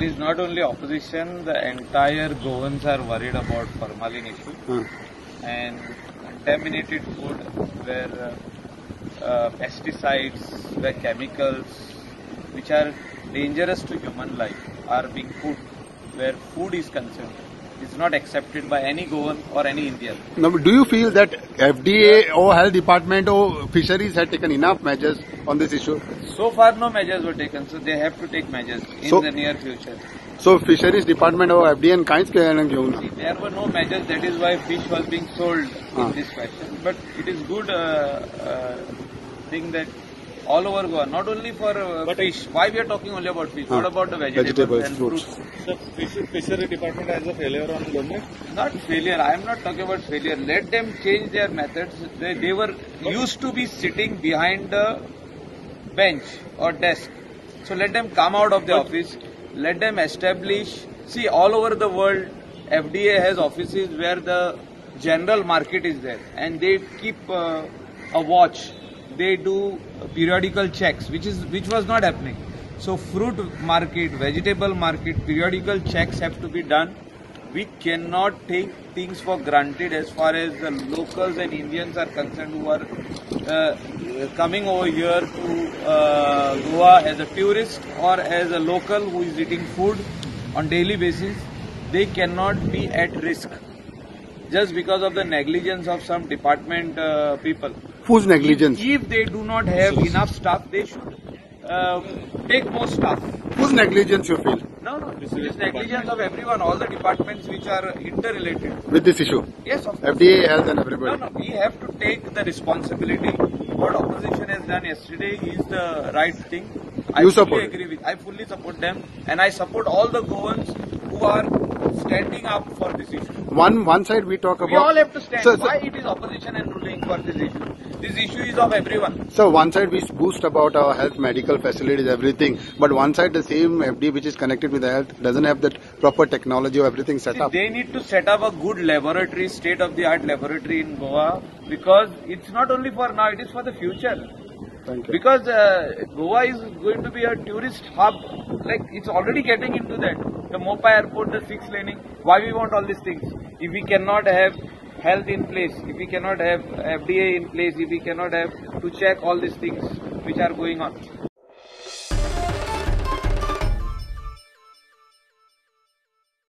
It is not only opposition, the entire Goans are worried about formalin issue and contaminated food where pesticides, where chemicals which are dangerous to human life are being put where food is concerned. Is not accepted by any Goan or any Indian. Now, do you feel that FDA or Health Department or Fisheries had taken enough measures on this issue? So far no measures were taken, so they have to take measures in the near future. So Fisheries Department or FDA and kinds See, there were no measures, that is why fish was being sold in this fashion. But it is good thing that all over Goa, not only for fish. Why we are talking only about fish? What about the vegetables and fruits? The Fishery Department has a failure on government? Not failure. I am not talking about failure. Let them change their methods. They were used to be sitting behind the bench or desk. So let them come out of the office. Let them establish. See, all over the world, FDA has offices where the general market is there, and they keep a watch. They do periodical checks, which was not happening. So fruit market, vegetable market, periodical checks have to be done. We cannot take things for granted as far as the locals and Indians are concerned who are coming over here to Goa as a tourist or as a local who is eating food on daily basis. They cannot be at risk just because of the negligence of some department people. Whose negligence? If they do not have enough staff, they should take more staff. Whose negligence you feel? No, it is negligence of everyone, all the departments which are interrelated. With this issue? Yes, of course. FDA, Health and everybody? No, we have to take the responsibility. What opposition has done yesterday is the right thing. I fully support them, and I support all the Goans who are standing up for this issue. One side we talk about... We all have to stand. Why it is opposition and ruling for this issue? This issue is of everyone. So one side we boost about our health, medical facilities, everything. But one side the same FD which is connected with the health doesn't have that proper technology or everything set up. They need to set up a good laboratory, state-of-the-art laboratory in Goa, because it's not only for now, it is for the future. Thank you. Because Goa is going to be a tourist hub, like it's already getting into that. The Mopa airport, the 6 laning, why we want all these things? If we cannot have health in place, if we cannot have FDA in place, if we cannot have to check all these things which are going on.